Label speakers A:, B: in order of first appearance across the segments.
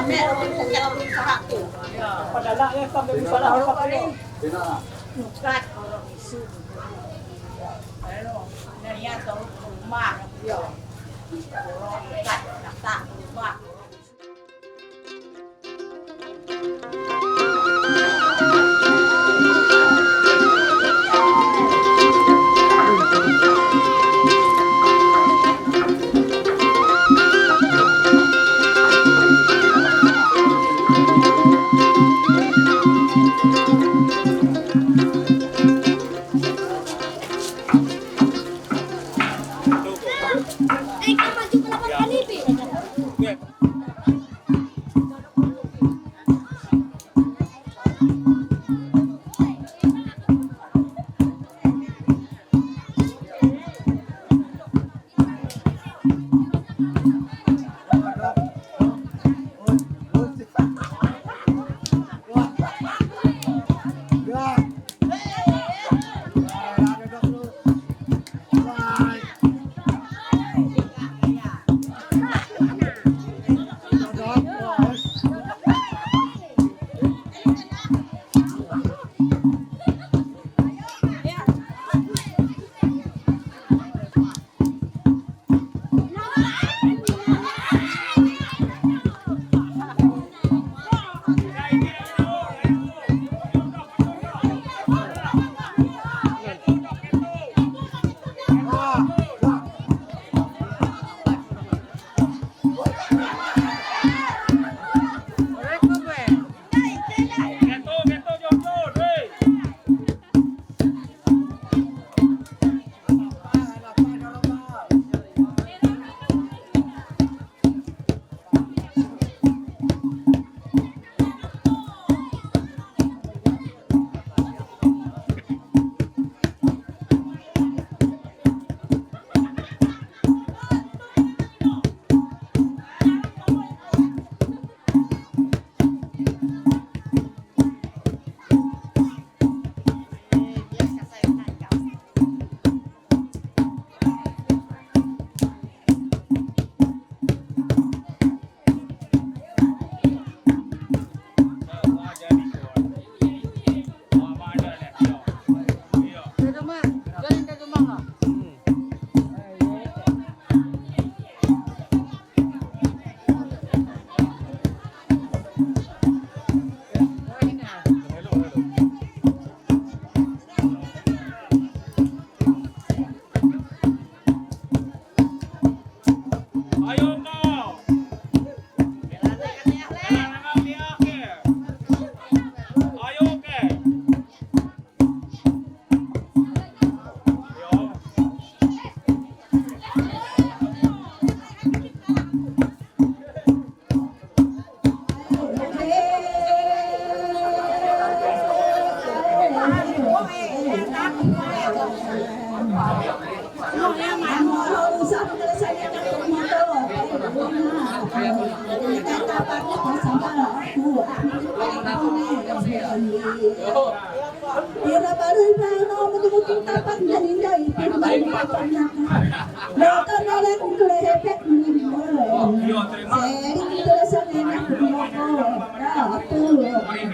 A: kami orang yang usaha tuh.
B: Padala ya kami pala harap kayo.
A: Nukat orang isu. Ano, nariyan daw rumah. Orang nukat, nakta, rumah.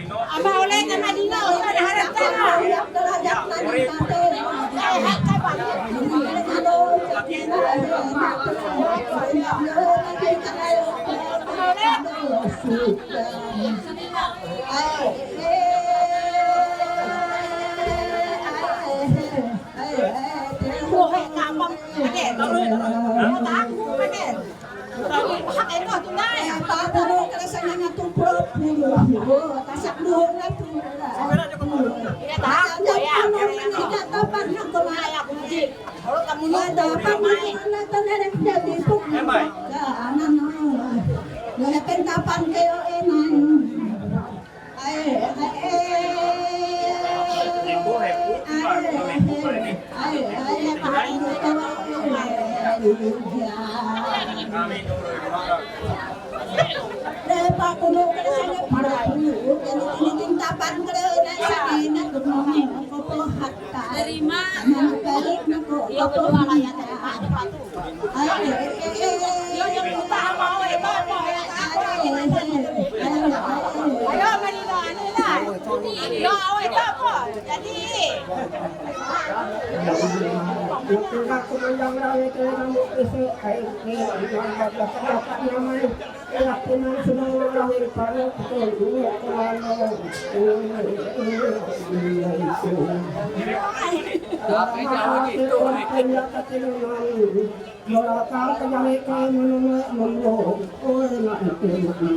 A: Ama oleh ke Madinah, berharap kapan kayo enan Lepas kuno kada sana para kuno jadi tinitintapan kada na sana na kuno ko hatta terima balik nako yo kedua layan ay yo yang utama mau Yo awet apa? Jadi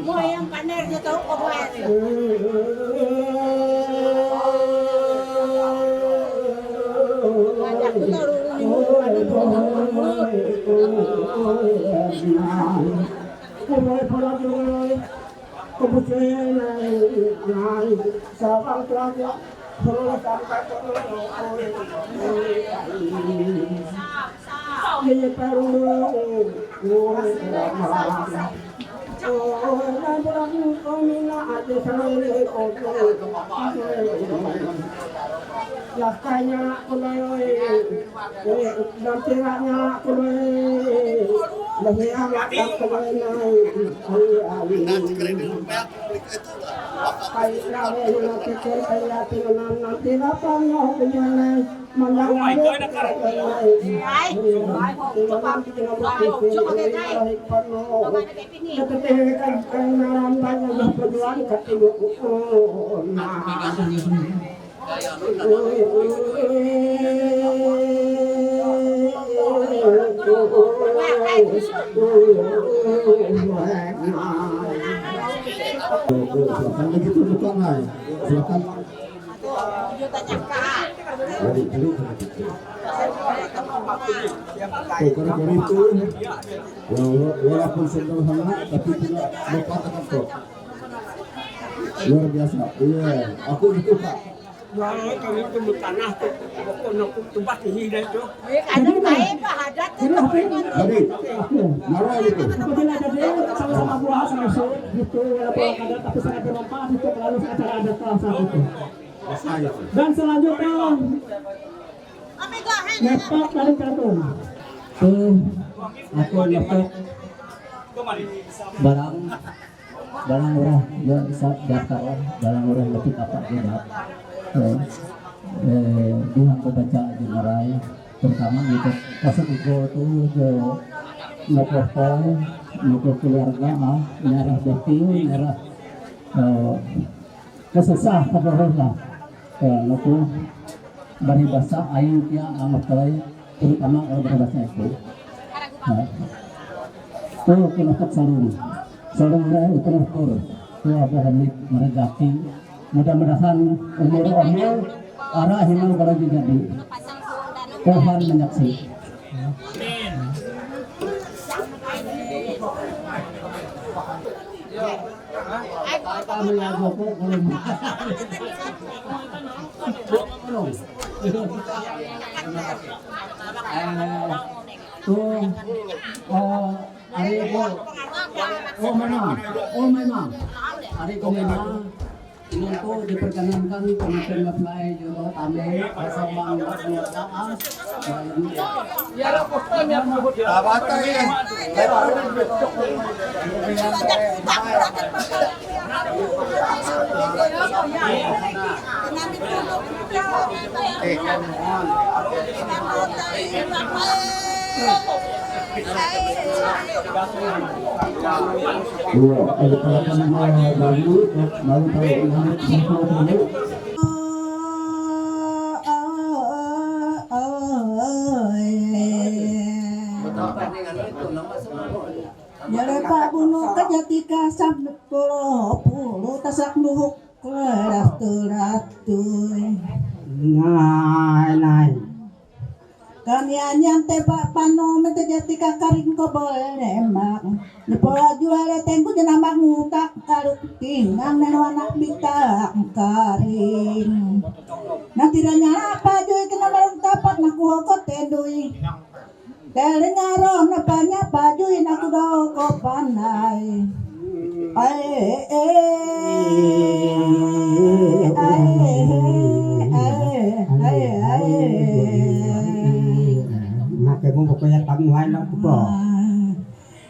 A: mau yang paner dia tahu kok Lakanya kulai, dan tiranya kulai, lebih amat kulai
C: Silakan begitu bukan naik. Silakan. Kategori itu walaupun sederhana tapi tidak berpatokan kok. Luar biasa. Iya, aku itu Pak.
B: Kami tumbuh tanah tuh, pokoknya tumbas di hidup tuh.
A: Kadang baik Pak hadat
C: Tadi, marah itu.
B: Apabila ada sama-sama buah sama sore gitu, walaupun ada tapi sangat bermanfaat untuk lalu acara adat saat itu. Dan selanjutnya ngepak dari kartun.
D: Aku ngepak barang orang yang bisa daftar barang orang lebih apa tidak. Dia aku baca di Marai pertama itu pasal itu nopor keluarga nyarah betul nyarah kesusah keberhormat nopor bari bahasa ayu yang amat kelai terutama orang berbahasa itu tuh kenapa salur itu nopor tuh apa hendak meregati mudah-mudahan umur arah hilang kalau jadi Tuhan menyaksikan. Kami yang joko memang hari ko memang itu diperkenankan penonton nge-fly juga kami bersama keluargaan
C: Abata ya.
A: Nyare Pak Bunuh kejatika sabda puluh tasak nuhuk keras teratuy.
B: Nai.
A: Kami anyan tebak pano mentejatika karing ko bolemak. Nipola juara tengku jenamak ngutak karuk tingang neno anak bitak karing. Nanti ranya apa juy kena marung tapak naku hokot tenduy. Telingaron napanya pajuin aku doko panai.
B: Makanya pokoknya tamuan aku po.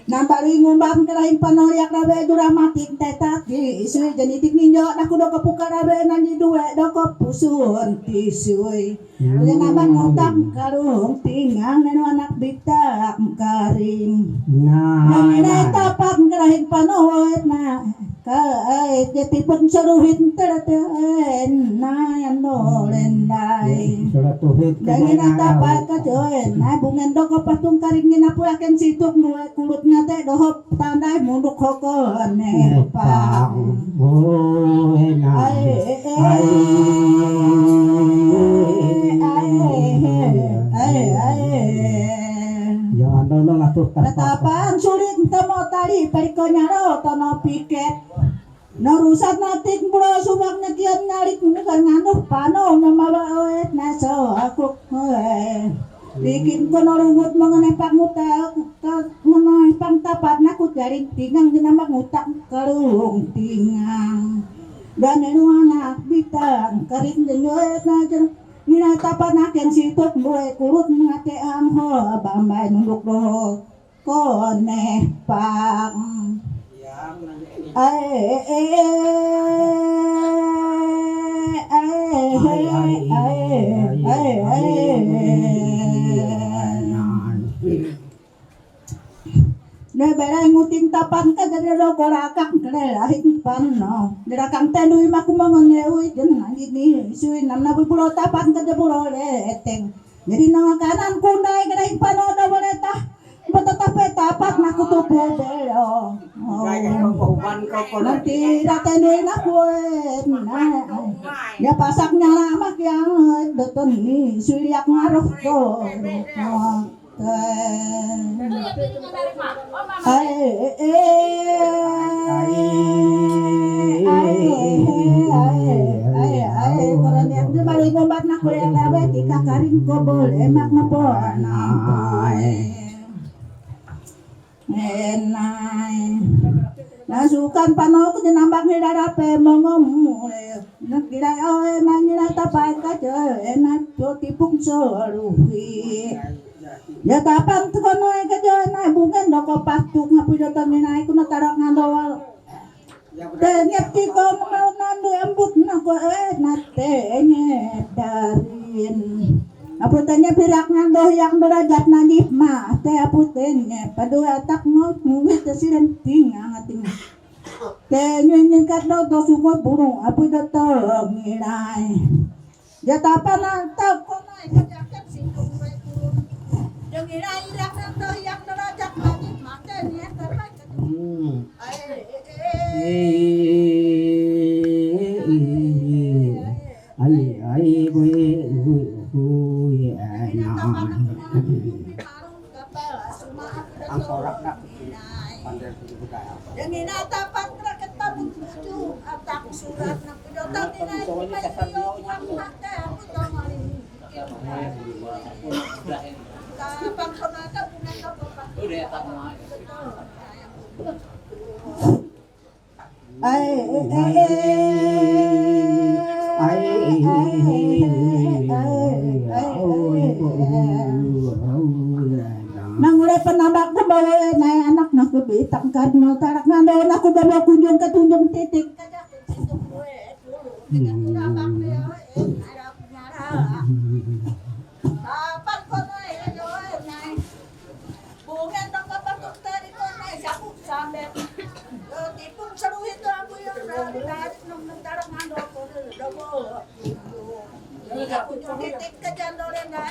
A: Nambah Bari ngumbang kerahin panoyak rabe dramatik tetaki isui janitik ninyo naku do kepuka rabe nanyi duwe do kepusun tisui Udah nabang ngutang karung tingang nenu anak bitak karing Nangina tapak kerahin panoyak na kait jatipun seruhin terten na yang dolen dai Dangina tapak kajoen na bungan do kepatung karing nginapu akan situk nuwe kulut ngate dohop tandai munduk hoko nepang Natapang sulit temo tali pariko nyaro tono piket Narusat natik bro subak nyakian nyalik nganuh pano namawa oet naso aku bikin ko narungut mengenai pangutak mengenai pangtapat naku jaring tingang dinamak ngutak karung tingang dan enu anak bitang karing denyoet najar nina tapat naken situk mulai kurut ngake angho bambay nunduk doho kone pang Berai nguting tapan ka dari ro korakak kere lahing panno derakang tendui maku mangoneui jen ini suin namna pulo tapan ka de pulo leteng jadi nang kanan kundai kere pano da boleta betetape tapat naku tupu belo nanti ratendui naku ya pasaknya lama yang doton ni suliak ngaruh ko Balik ngombat nak kuliah lawe tika karing ko boleh mak ngapon enai nasukan pano ko dinambak ni darape mongomule nakira oe mangira tapai kaje enak to tipung soruhi ya tapang tukono ke jana bungan doko patuk ngapu dotan minai kuno tarak ngandowal tenyep tiko nandu embut nako nate nyedarin apu tenyep pirak ngandoh yang derajat nadif mah te apu tenyep padu atak mau muwit tesiren tingang ating tenyep ningkat do sungo burung apu dotong minai ya tapan tak konai kajaket singkong yang irak nanti yang derajat lagi makan ya terbaik yang ini tapak rakyat tabut itu atak surat nak pidotan ini payo mata aku tomali kapang sonata punya kapang udah tamak Nangulai penambak na bawa na anak na ko bitang karno tarak na do na ko bawa kunjung katunjung titik kaja situng gue dengan penambak na arap nyara apa ko na yo na bungan na kapatok tari ko na saku sambe tipung seru itu aku yang dari nung tarak na do ko do kunjung titik kaja dore na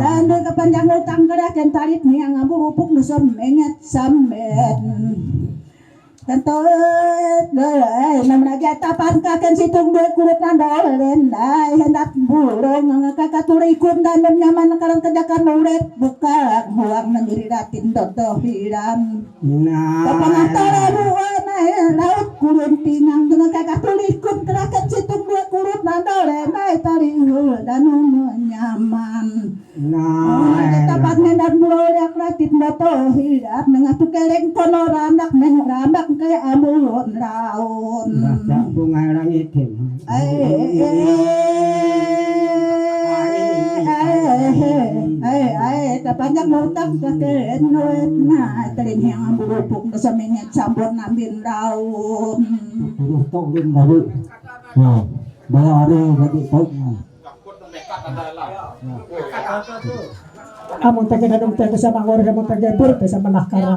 A: dan kepanjang utang gerakan tarik ni yang abu upuk nusam mengat samet tentu namanya jatah pangkakan situng dua kulit nandolen hendak burung kakaturi dan nyaman karang kejakan murid buka buang menjadi datin dodo hiram kapangantara buan laut kurun tingang dengan kakaturi kerakan situng dua kulit nandolen tari dan nyaman tapat nendak murid ratit dodo hiram ngatu keleng kono randak mengrambak kaya amulon raun
B: bunga langit
A: panjang ngutang kakek noet na talin yang bulupok sa mingit sabon namin daon.
D: Tong din baru. Nah, bayari gadi baik.
B: Amon taga dadong taga sa mangor gamon taga bur sa manakara.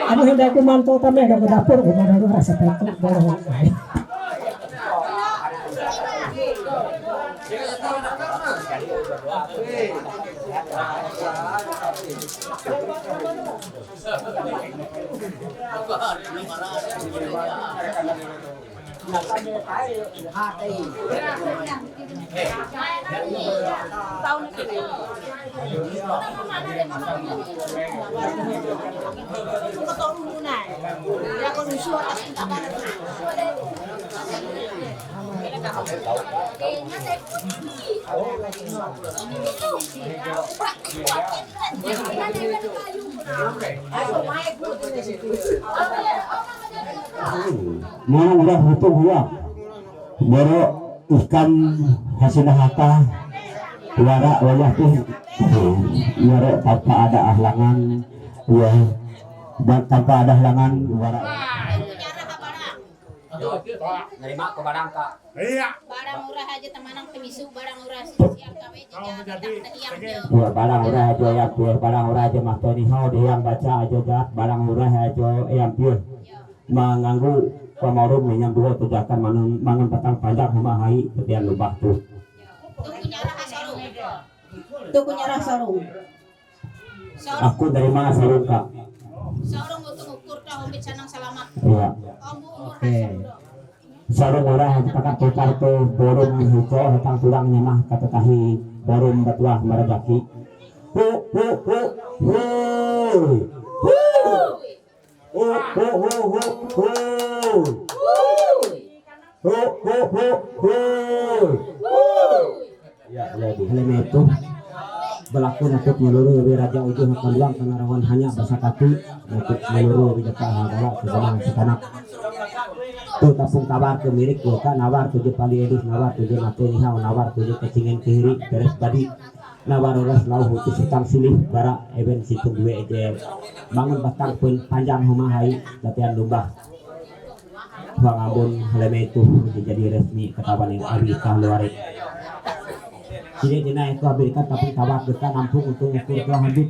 B: Ano hindi ko manto kami ng dapur ko madaro sa pento daro.
D: Mana udah itu gua baru ikan hasil hata wara wajah tuh wara tanpa ada ahlangan ya dan tanpa ada ahlangan wara
E: Nerima ke barang kak.
F: Barang murah aja temanang pemisu barang murah siap kami
D: ya barang murah aja ya pur barang murah aja mas Tony how dia yang baca aja jat barang murah aja yang pur mengganggu pemarum yang dua tujakan mangun petang panjang rumah hai setiap lubah tuh
A: Tukunya sarung.
D: aku dari mana sarung kak
F: Sarung untuk ukur dah homit sanang selamat.
D: iya
F: Kamu umur
D: sarung murah pakai tukar tuh borong hijau datang tulangnya mah kata tahi borong batuah merajaki hu hu hu hu ya jadi helm itu berlaku untuk menyeluruh raja ujung keluang karena rawan hanya bersakati untuk menyeluruh wijaka hagala sebanyak sekanak tuh tapung kabar ke mirik luka nawar tujuh kali edus nawar tujuh mati nihau nawar tujuh kecingin kiri beres tadi nawar ulas lau hutus hitam silih bara event situng dua ejer bangun batang pun panjang humahai latihan lumba bang abun helm itu jadi resmi ketahuan yang abikah luarik jadi dina itu Amerika tapi kabar kita nampung untuk ukur ke habib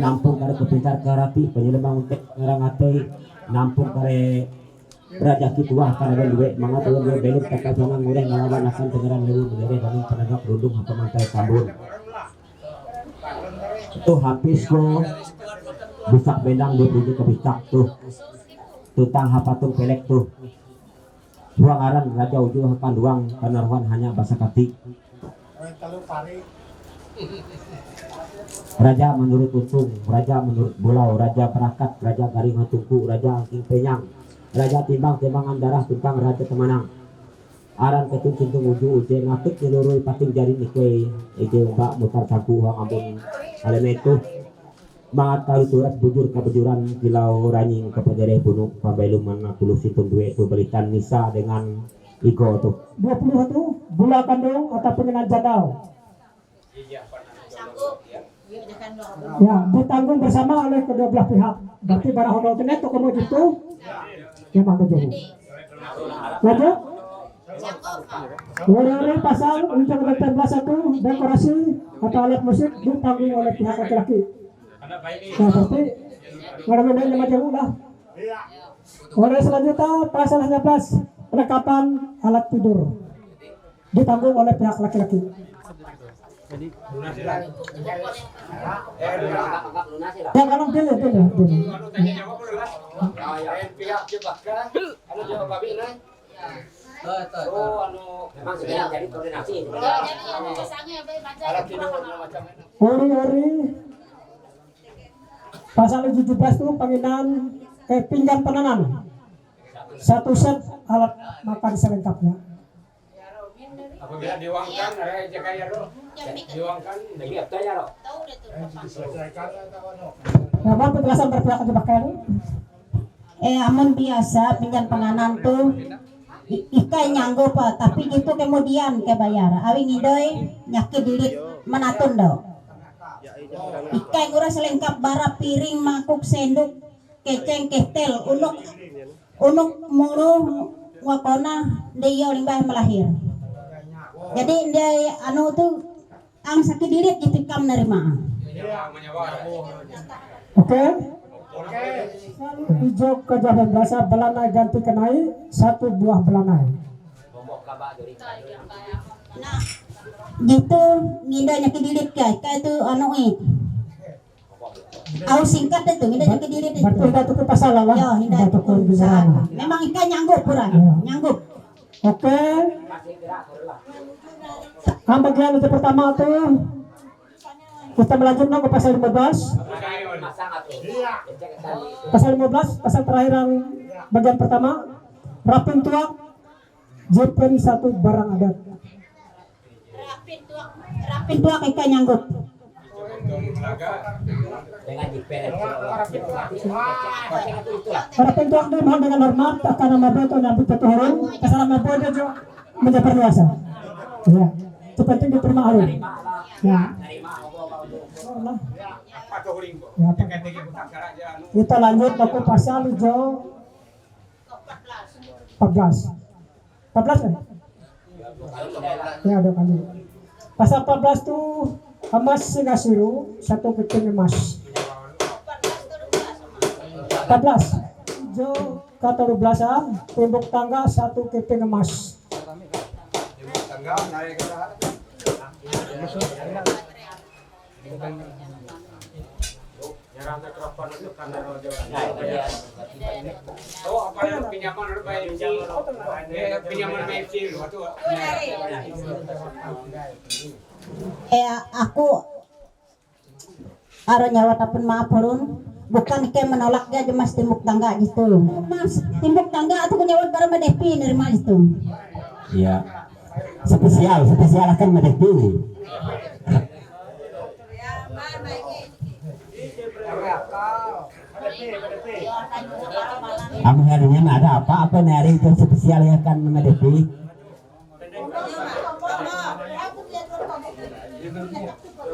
D: nampung kare kepintar ke rapi penyelembang untuk ngerangate nampung kare raja kituah karena duwe mangga tuh duwe belum takal jangan ngurang ngalawan akan tengeran lewu berdere bangun tenaga kerudung apa mantai kambun tuh habis ko bisa bendang dia pergi ke bisak tuh tutang hapatung pelek tuh ruang aran raja ujung akan duang karena ruang hanya basa kati raja menurut untung raja menurut bulau raja perakat raja garing hatungku raja angking penyang raja timbang timbangan darah tumpang raja temanang aran ketun cintung uju uje ngatuk nyeluruh pating jari nikwe ije mbak mutar saku hang ambon alem itu mangat kali turat bujur kebejuran kilau ranying kepadere bunuk pabelum mana puluh sintung duwe itu belitan nisa dengan igo tuh
B: 20 tuh bulakan dong atau pengenan jadal. Ya, ditanggung bersama oleh kedua belah pihak. Berarti barang honor tenet to komo gitu. Ya mangga jadi. Lanjut. Boleh pasal untuk 13 dekorasi atau alat musik ditanggung oleh pihak laki-laki. Nah, berarti ngarang-ngarang yang macam lah. Oleh selanjutnya pasal 19 perlengkapan alat tidur ditanggung oleh pihak laki-laki. Yang kanan pilih. Ori pasal 17 itu penghinaan pinggan penanan. Satu set alat makan selengkapnya.
E: Apabila diwangkan, ada kaya roh. Diwangkan, lihat kaya roh.
B: Namun penjelasan berpihak aja pakai
A: Amun biasa pinjam penganan tuh ikai nyanggo pa tapi gitu kemudian ke bayar awing idoy nyaki dilit menatun do Ikai uras lengkap bara piring mangkuk sendok keceng ketel unuk mulu wakona dia limbah melahir. Jadi dia anu tuh ang sakit dilit dipikam nerima.
B: Oke. Hijau ke Jawa Bahasa belanai ganti kenai 1 buah belanai.
A: Nah, gitu ngindanya kedilit kayak itu anu Au singkat itu ngindanya kedilit itu.
B: Berarti kita tuh pasal lah.
A: Yo, hinda
B: Kita tuh bisa.
A: memang ikan nyanggup pura, nyanggup.
B: Oke. Bagian itu pertama tuh kita melanjutkan ke pasal 15. Pasal 15, pasal terakhir yang bagian pertama, rapin tuak, jepen 1 barang adat.
A: Rapin tuak ikan nyanggup.
B: Rapin tuak dimohon dengan hormat akan nama betul dan bertuturun, kesalahan nama bodoh juga menjadi perluasa. Ya, itu penting diterima alun. Ya. Ya, kita lanjut ke pasal hijau 14. 14 kan? Ya udah kali. Pasal 14 tuh emas sigasiru 1 keping emas. 14. Hijau kata 12 tembok tangga 1 keping emas.
E: Oh, apa yang pinjaman
A: Aku aro nyawa tapun maaf horun bukan kayak menolak dia mas timbuk tangga gitu. Mas timbuk tangga atau nyawat para medepi nerima itu.
D: Iya. Spesial akan medepi. Anu harinya ada apa hari itu spesial ya kan medepi.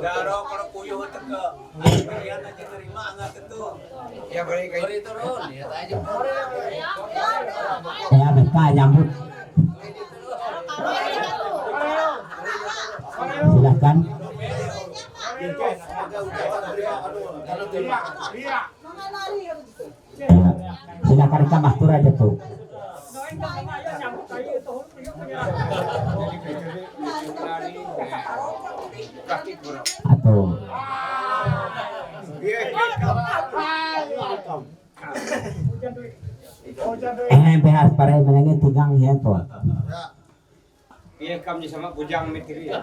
G: Daro kalau puyuh teka, kalian aja terima enggak tentu.
E: Ya balik
G: Beri turun, ya aja.
D: Ya mereka nyambut. Silakan. Silakan kita mastur aja tuh. Atau behas pare menengin tigang ya po.
E: Iya kami sama bujang metri ya.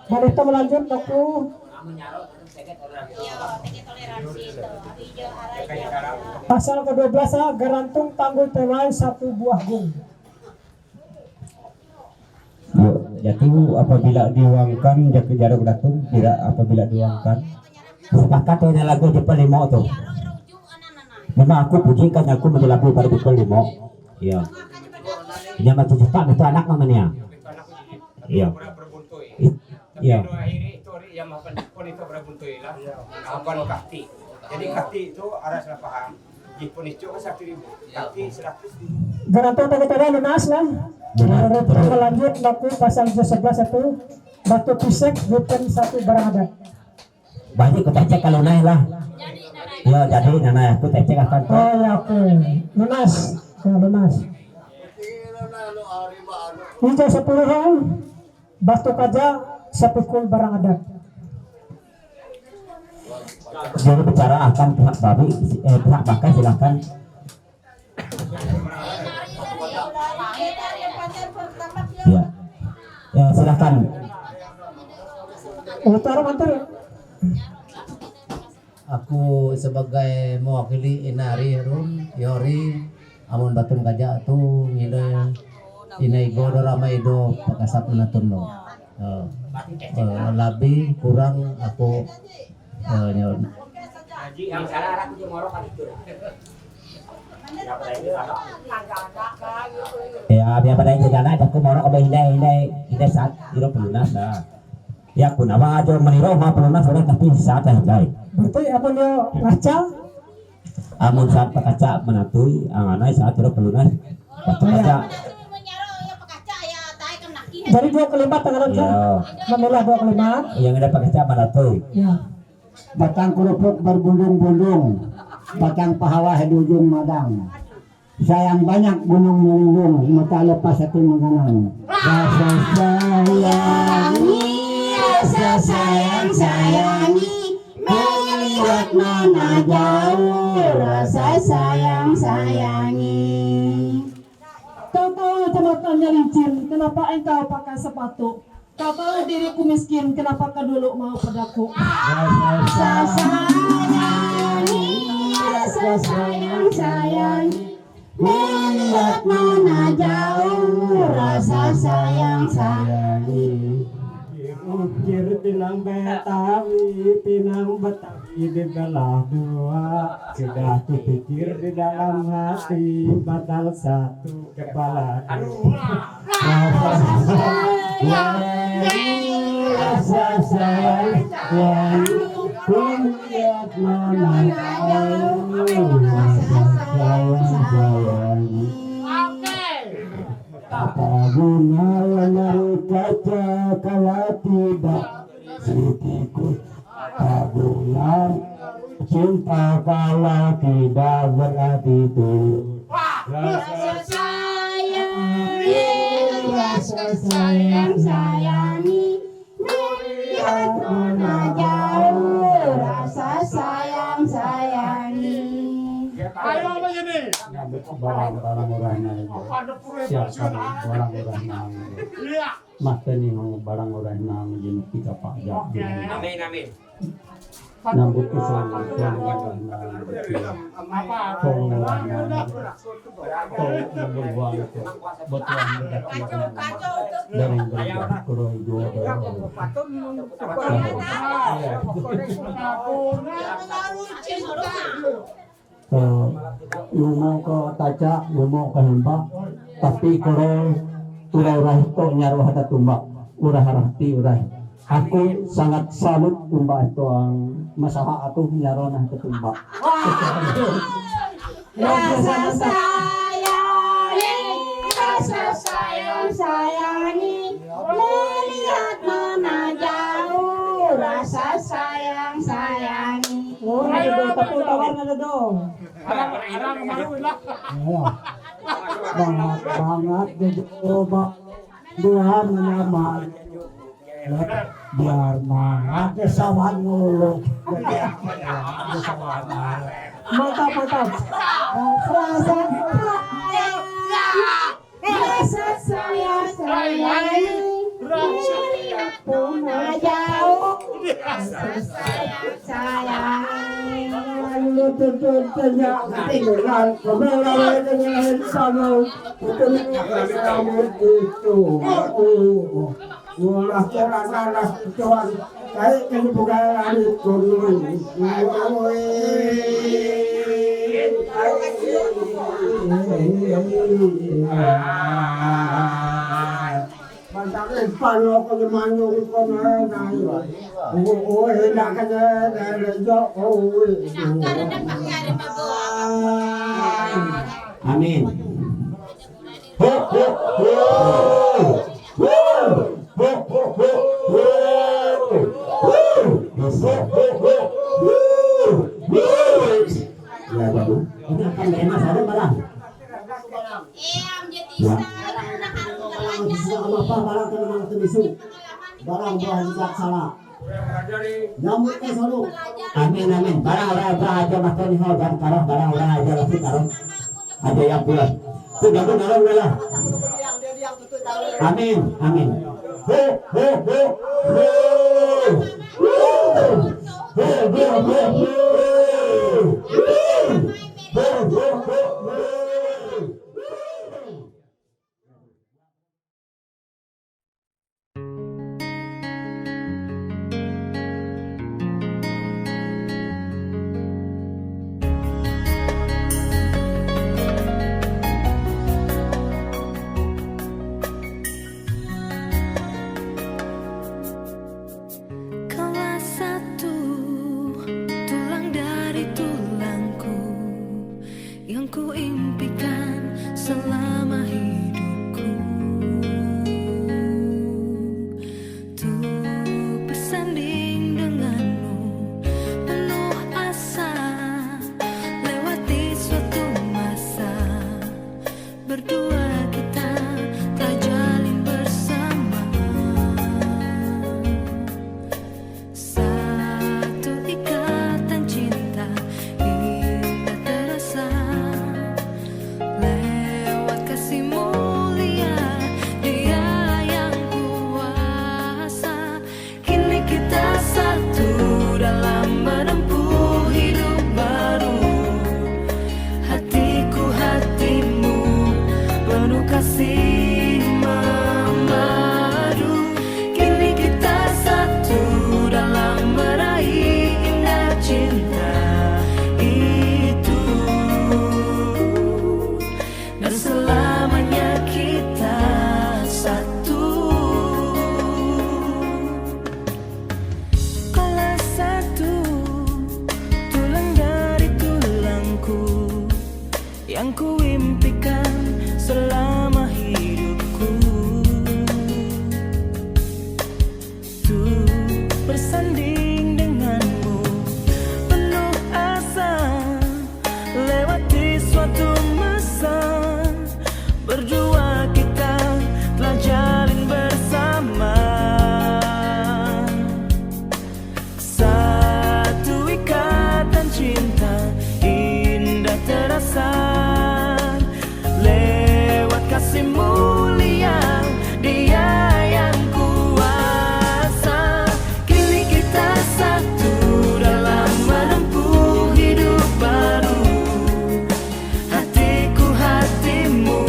B: Mari kita melanjut aku pasal ke-12 garantung tanggul tewai 1 buah gung.
D: Jadi apabila diuangkan jarak datung tidak apabila diuangkan sepakat ini lagu di pelimo tuh. Memang aku pujikan aku menjelabu pada di pelimo. Iya. Dia macam cepat itu anak namanya. Iya. Iya.
E: Jadi kati itu arah salah paham. Jipun itu 1.000, kati 100.
B: Garantung tanggul tewai lunas lah. Kita lanjut laku pasal 11 itu batu pisek bukan 1 barang adat.
D: Banyak aku cek kalau naik lah. Ya jadi nana aku cek akan.
B: Oh ya oke. Lunas. Ya lunas. Hijau 10 batu kaja 1 barang adat.
D: Jadi bicara akan pihak babi, pihak bakal silakan. Ya, ya silakan.
B: Utara mantul.
G: Aku sebagai mewakili Inari Rum Yori amun batum kaja tuh ngide inai godo ramai do pakasap menatun lo. Lebih kurang aku nyawa.
E: Yang salah aku morok kan itu.
D: Ya biar pada yang jalan aku mau ke hindai saat itu pelunas lah. Ya kunawa aja meniro mah pelunas orang tapi saat hajai.
B: Berarti apa dia ngaca?
D: Amun saat pakaca menatui anganai saat terus pelunas. Pakaca.
B: Jadi 2 kalimat tangan
D: Iya.
B: Memilah 2 kalimat.
D: Yang ada pakaca menatui.
B: Ya.
C: Batang kerupuk berbundung-bundung, batang pahawa di ujung madang. Sayang banyak gunung melindung, mata lepas hati mengenang. Rasa sayangi, rasa sayang sayangi, melihat mana jauh, rasa sayang sayangi.
B: Kau tahu jembatannya licin, kenapa engkau pakai sepatu? Kau tahu diriku miskin, kenapa kau dulu mau padaku?
C: Rasa sayangi, rasa sayang sayangi, melihat mana jauh, rasa sayang sayangi.
B: Ukir pinang Betawi di belah dua. Sudah kupikir di dalam hati, batal satu kepala dua.
C: Rasa sayang sayangi, melihat mana jauh, rasa sayang sayangi. Apa guna menaruh kaca kalau tidak sedikit? Apa guna cinta kalau tidak berarti tulus? Rasa sayang sayangi, melihat mana jauh, rasa sayang sayangi. Barang-barang orangnya siapkan barang-orangnya mata nih barang orangnya jadi kita pajak
E: Amin amin.
C: nambut usul orangnya berbuang itu betuan dari kurang dua ngomong ke taca, ngomong ke hembak, tapi kalau urah itu nyaruh ada tumbak, urah hati urah. Aku sangat salut tumbak itu ang masalah atuh nyaruh nah ke tumbak.
A: Rasa sayang sayangi, melihat mana jauh, rasa sayang sayangi.
B: Oh, tapi tawarnya ada dong.
C: Banget jadi coba dua nama biar mangat kesawan mulu.
B: Mantap.
A: Rasa sayang sayangi, melihat mana jauh, rasa sayang sayangi.
C: Lu tentunya tinggal keberadaan dengan sama kamu itu. Ulah kerana tuan kayak kebukaan itu Pantakin palo ko naman yung ko na hendak ka na
D: Amin. Ya baru. Ini akan enak ada barang. Sama apa barang tenang terbisu. Barang buah salah. Nyamuk ke solo. Amin. Barang orang aja makan di dan karang barang orang aja lagi karang. Ada yang pulang. Sudah benar lah. Amin.
H: yang kuimpikan selama hidupku. Tuh bersanding denganmu penuh asa, lewati suatu masa, berdua kita telah jalin bersama. Satu ikatan cinta indah terasa, lewat kasih mulia Dia yang kuasa. Kini kita satu dalam menempuh hidup baru. Hatiku hatimu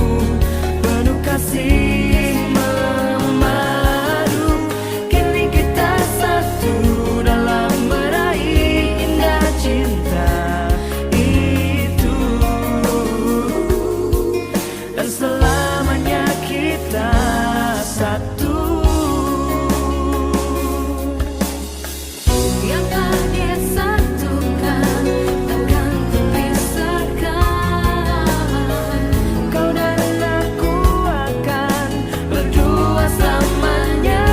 H: penuh kasih memadu. Kini kita satu dalam meraih indah cinta itu, dan selamanya kita satu. Yang telah Dia satukan takkan kupisahkan. Kau dan aku akan berdua selamanya.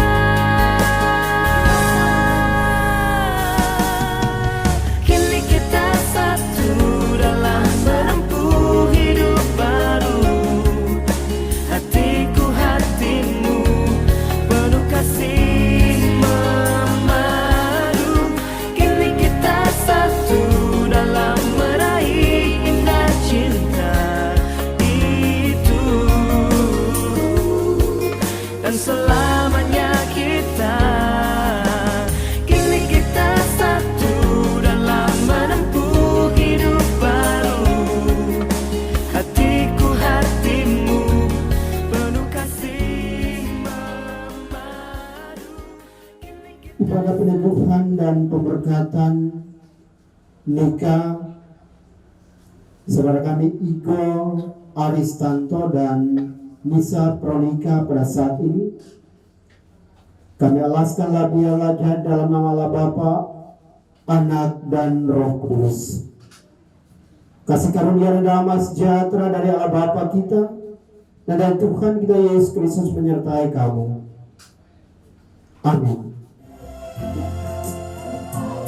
H: Kini kita satu dalam menempuh hidup baru. Hatiku hatimu penuh kasih memadu. Kini kita satu dalam meraih indah cinta itu, dan selamanya kita. Kini kita satu dalam menempuh hidup baru. Hatiku hatimu penuh kasih memadu.
C: Kepada penyembuhan dan pemberkatan nikah saudara kami Igo Aristanto dan Nisa Pronika pada saat ini, kami alaskanlah dia lajah dalam nama Allah Bapa, Anak dan Roh Kudus. Kasih karunia dan damai sejahtera dari Allah Bapa kita dan dari Tuhan kita Yesus Kristus menyertai kamu. Amin.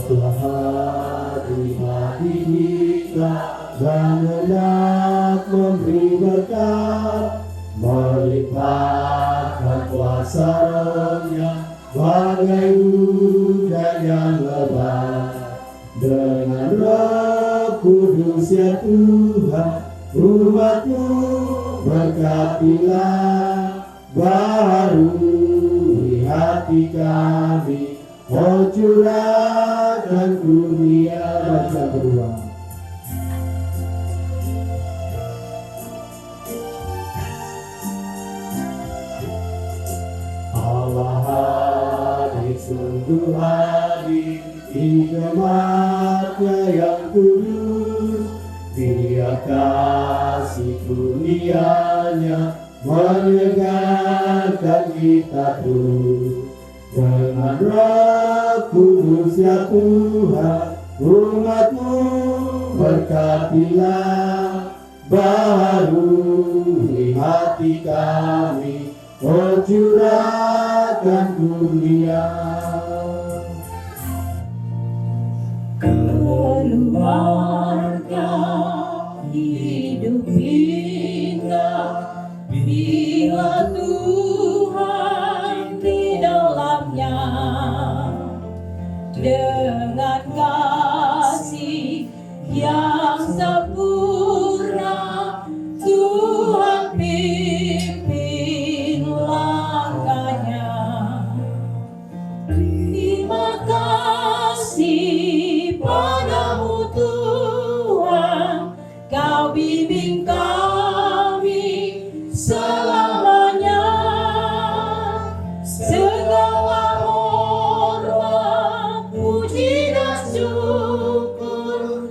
C: Tuhan di hati kita dan hendak memberi berkat, melimpahkan kuasa Roh-Nya bagai hujan yang lebat. Dengan Roh Kudus ya Tuhan, umat-Mu berkatilah, baharui hati kami, oh curahkan kurnia. Baca berdua. Allah hadir, sungguh hadir di jemaatnya yang kudus. Dia kasih kurnianya menyegarkan kita terus. Dengan Roh Kudus ya Tuhan, umat-Mu berkatilah, baharui hati kami, oh curahkan kurnia.
H: Keluarga hidup indah bila Tuhan di dalamnya, dengan kasih yang sempurna Tuhan pimpin langkahnya. Terima kasih padamu Tuhan, Kau bimbing kami selamanya. Segala hormat, puji dan syukur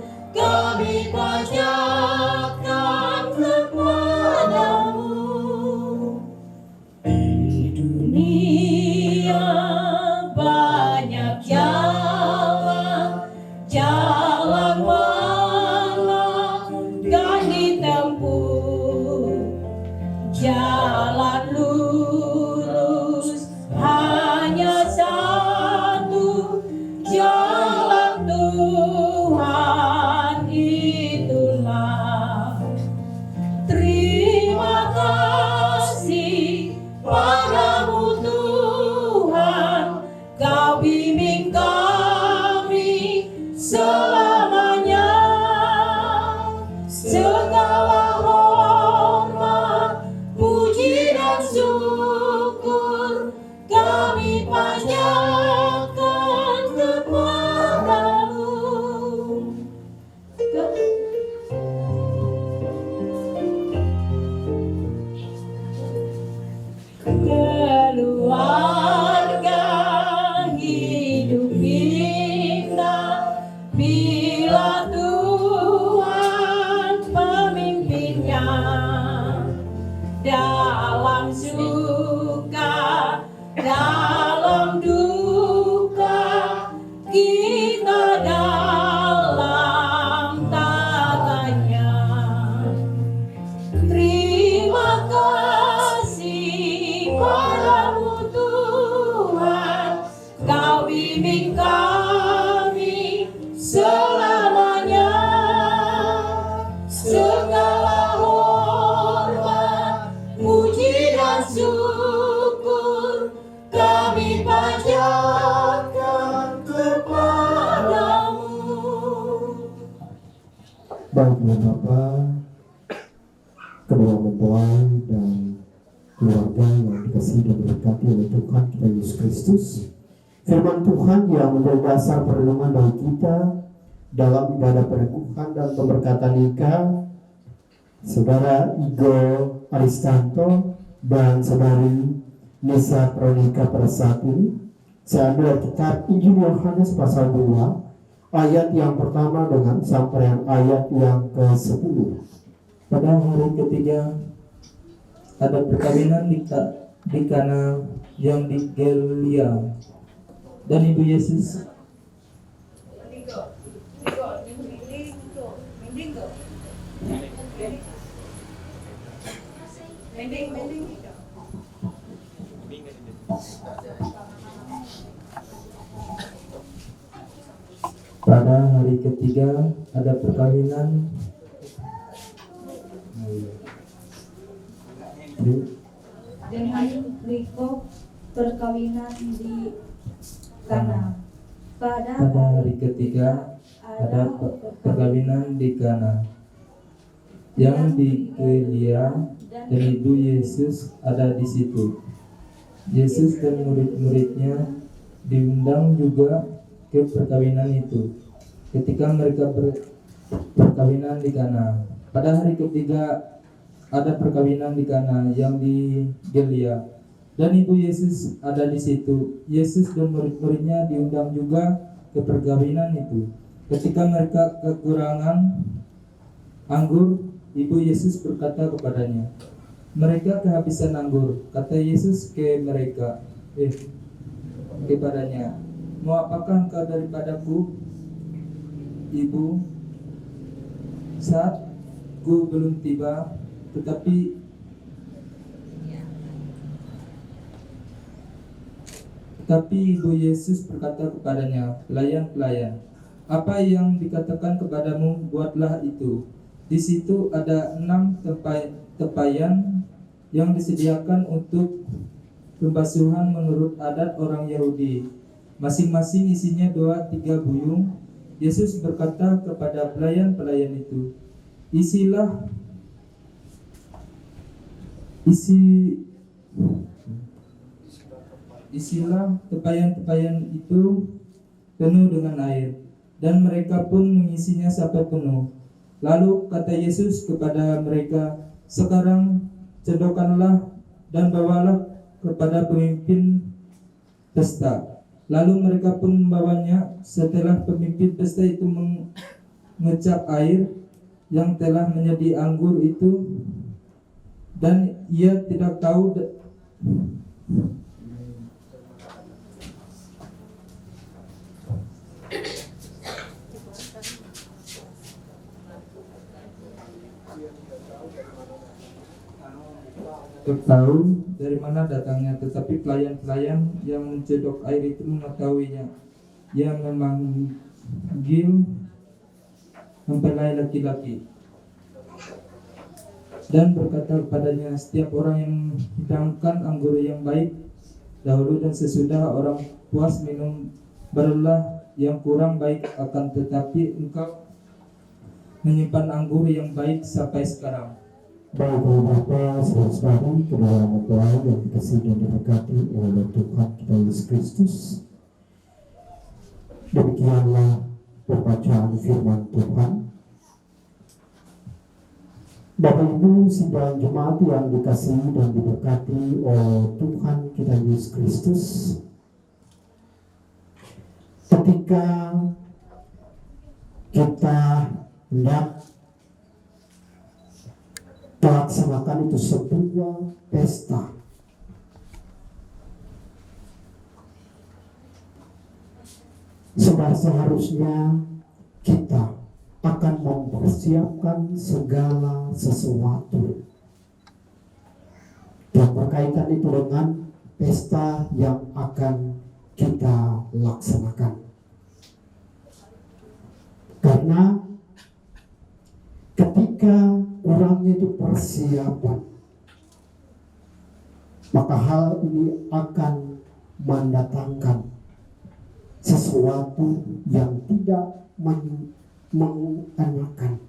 B: Baiklah Bapak, kedua mempelai dan keluarga yang dikasihi dan diberkati oleh Tuhan kita Yesus Kristus, firman Tuhan yang menjadi dasar perenungan bagi kita dalam ibadah peneguhan dan pemberkatan nikah Saudara Igo Aristanto dan Saudari Nisa Pronika pada saat ini. Saya ambil kitab Injil Yohanes pasal 2 ayat yang pertama dengan sampaian ayat yang ke-10.
I: Pada hari ketiga ada perkawinan di Kana yang di Galilea, dan Ibu Yesus pada hari ketiga ada perkawinan
J: dengan Riko perkawinan di Kana. Pada
I: hari ketiga ada perkawinan di Kana yang di Galilea, dan Ibu Yesus ada di situ. Yesus dan murid-muridnya diundang juga ke perkawinan itu. Ketika mereka perkawinan di Kana, pada hari ketiga ada perkawinan di Kana yang di Galilea, dan Ibu Yesus ada di situ. Yesus dan murid-muridnya diundang juga ke perkawinan itu. Ketika mereka kekurangan anggur, Ibu Yesus berkata kepadanya, "Mereka kehabisan anggur." Kata Yesus kepadanya, "Mau apakah engkau daripadaku, Ibu? Saatku belum tiba." Tetapi Ibu Yesus berkata kepadanya, "Pelayan-pelayan, apa yang dikatakan kepadamu, buatlah itu." Di situ ada 6 tepayan yang disediakan untuk pembasuhan menurut adat orang Yahudi. Masing-masing isinya 2-3 buyung. Yesus berkata kepada pelayan-pelayan itu, Isilah tepayan-tepayan itu penuh dengan air, dan mereka pun mengisinya sampai penuh. Lalu kata Yesus kepada mereka, "Sekarang cedokkanlah dan bawalah kepada pemimpin pesta." Lalu mereka pun membawanya. Setelah pemimpin pesta itu mengecap air yang telah menjadi anggur itu, dan ia tidak tahu dari mana datangnya, tetapi pelayan-pelayan yang mencedok air itu mengetahuinya. Ia memanggil mempelai laki-laki dan berkata kepadanya, "Setiap orang yang hidangkan anggur yang baik dahulu, dan sesudah orang puas minum, barulah yang kurang baik akan, tetapi engkau menyimpan anggur yang baik sampai sekarang."
B: Baiklah Bapak, saudara-saudari, kedua mempelai yang dikasihi dan diberkati oleh Tuhan kita Yesus Kristus, demikianlah pembacaan firman Tuhan. Bapak Ibu sidang jemaat yang dikasihi dan diberkati oleh Tuhan kita Yesus Kristus, ketika kita hendak melaksanakan itu sebuah pesta, seharusnya kita akan mempersiapkan segala sesuatu yang berkaitan itu dengan pesta yang akan kita laksanakan. Karena ketika kurangnya itu persiapan, maka hal ini akan mendatangkan sesuatu yang tidak mengenakan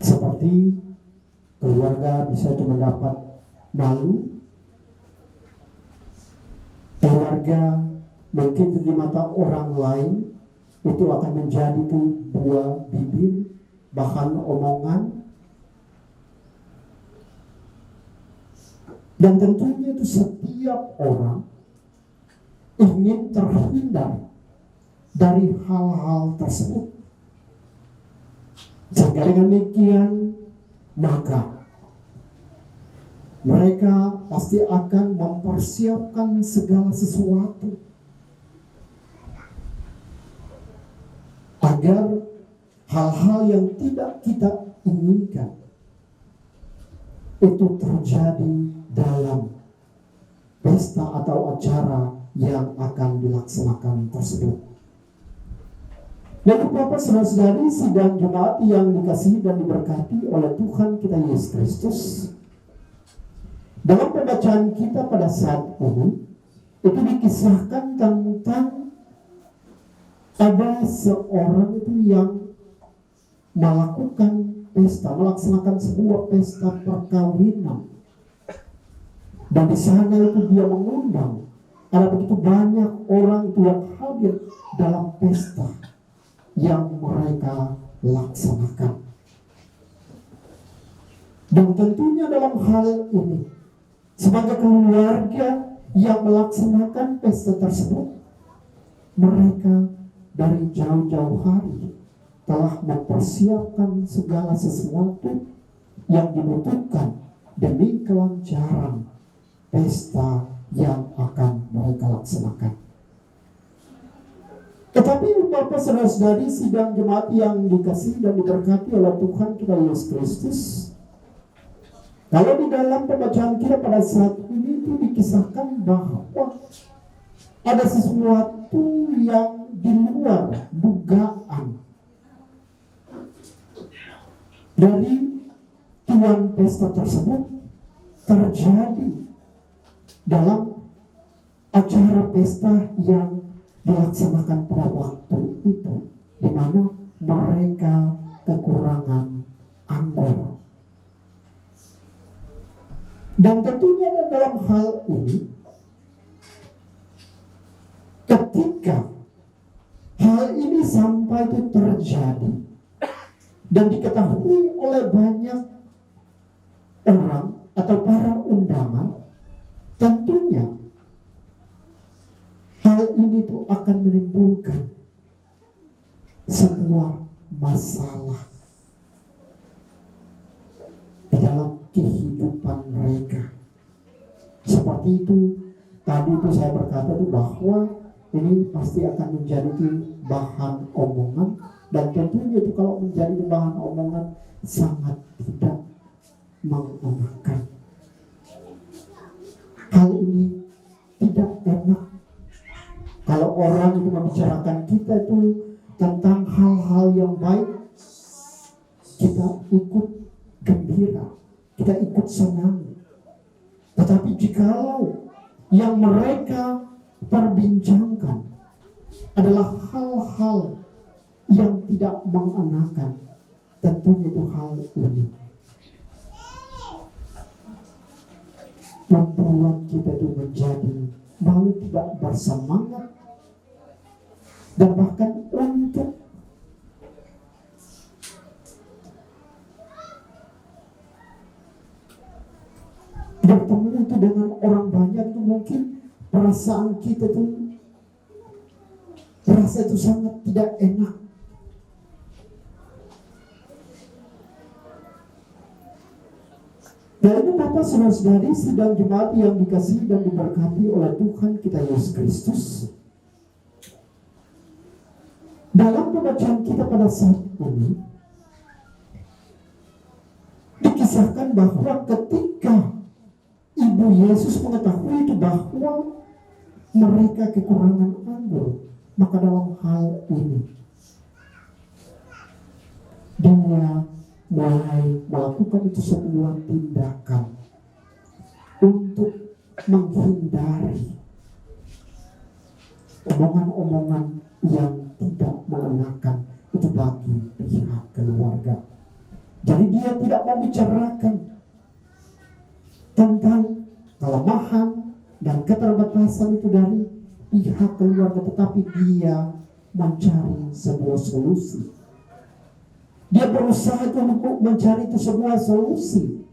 B: Seperti keluarga bisa itu mendapat malu, keluarga mungkin di mata orang lain itu akan menjadi tuh buah bibir, bahan omongan. Dan tentunya itu setiap orang ingin terhindar dari hal-hal tersebut. Sehingga dengan demikian, maka mereka pasti akan mempersiapkan segala sesuatu agar hal-hal yang tidak kita inginkan itu terjadi dalam pesta atau acara yang akan dilaksanakan tersebut. Dan Bapak saudara-saudari sidang jemaat yang dikasihi dan diberkati oleh Tuhan kita Yesus Kristus, dalam pembacaan kita pada saat ini itu dikisahkan tentang ada seorang itu yang melakukan pesta, melaksanakan sebuah pesta perkawinan. Dan di sana itu dia mengundang ada begitu banyak orang yang hadir dalam pesta yang mereka laksanakan. Dan tentunya dalam hal ini, sebagai keluarga yang melaksanakan pesta tersebut, mereka dari jauh-jauh hari telah mempersiapkan segala sesuatu yang dibutuhkan demi kelancaran pesta yang akan mereka laksanakan. Tetapi Bapak saudara-saudari sidang jemaat yang dikasihi dan diberkati oleh Tuhan kita Yesus Kristus, kalau di dalam pembacaan kita pada saat ini itu dikisahkan bahwa ada sesuatu yang di luar dugaan dari tuan pesta tersebut terjadi dalam acara pesta yang dilaksanakan pada waktu itu, di mana mereka kekurangan anggur. Dan tentunya dalam hal ini, ketika hal ini sampai itu terjadi dan diketahui oleh banyak orang atau para undangan, tentunya hal ini tuh akan menimbulkan sebuah masalah di dalam kehidupan mereka. Seperti itu tadi itu saya berkata tuh bahwa ini pasti akan menjadi bahan omongan, dan tentunya itu kalau menjadi bahan omongan sangat tidak mengenakan. Hal ini tidak enak kalau orang itu membicarakan kita itu tentang hal-hal yang baik, kita ikut gembira, kita ikut senang. Tetapi jikalau yang mereka perbincangkan adalah hal-hal yang tidak mengenakan, tentunya itu hal ini membuat kita itu menjadi malu, tidak bersemangat, dan bahkan untuk bertemu itu dengan orang banyak itu mungkin perasaan kita itu rasa itu sangat tidak enak. Dan itu Bapak saudara-saudari sidang jemaat yang dikasihi dan diberkati oleh Tuhan kita Yesus Kristus. Dalam pembacaan kita pada saat ini dikisahkan bahwa ketika Ibu Yesus mengetahui itu bahwa mereka kekurangan anggur, maka dalam hal ini dia mulai melakukan itu sebuah tindakan untuk menghindari omongan-omongan yang tidak mengenakan itu bagi pihak keluarga. Jadi dia tidak membicarakan tentang kelemahan dan keterbatasan itu dari pihak keluarga, tetapi dia mencari sebuah solusi. Dia berusaha untuk mencari itu sebuah solusi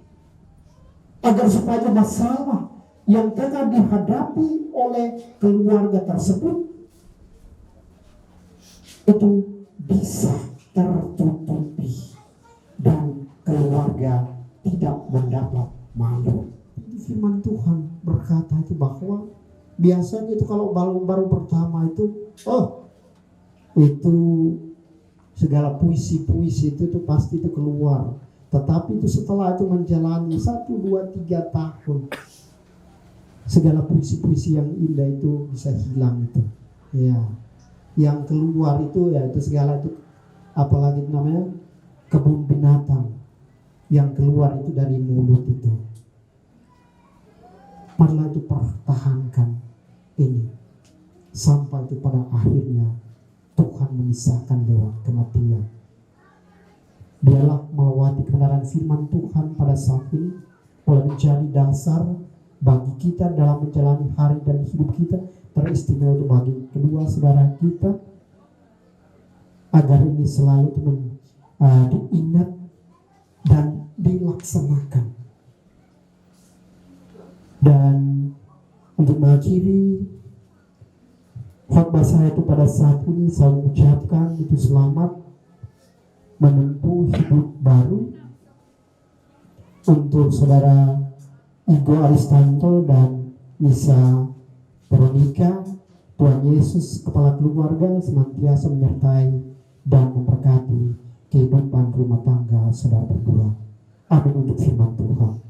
B: agar supaya masalah yang tengah dihadapi oleh keluarga tersebut itu bisa tertutupi dan keluarga tidak mendapat malu. Firman Tuhan berkata itu bahwa biasanya itu kalau baru pertama itu segala puisi-puisi itu tuh pasti itu keluar. Tetapi itu setelah itu menjalani 1, 2, 3 tahun, segala puisi-puisi yang indah itu bisa hilang itu. Ya, yang keluar itu ya itu segala itu, apalagi namanya kebun binatang yang keluar itu dari mulut itu. Marilah itu pertahankan ini sampai itu pada akhirnya Tuhan memisahkan lewat kematian. Biarlah melewati kebenaran firman Tuhan pada saat ini boleh menjadi dasar bagi kita dalam menjalani hari dan hidup kita, teristimewa bagi kedua saudara kita, agar ini selalu diingat dan dilaksanakan. Dan untuk mengakhiri khotbah saya itu pada saat ini, saya mengucapkan itu selamat menempuh hidup baru untuk saudara Igo Aristanto dan Nisa Veronica. Tuhan Yesus Kepala Keluarga senantiasa menyertai dan memberkati kehidupan rumah tangga saudara berdua. Amin untuk firman Tuhan.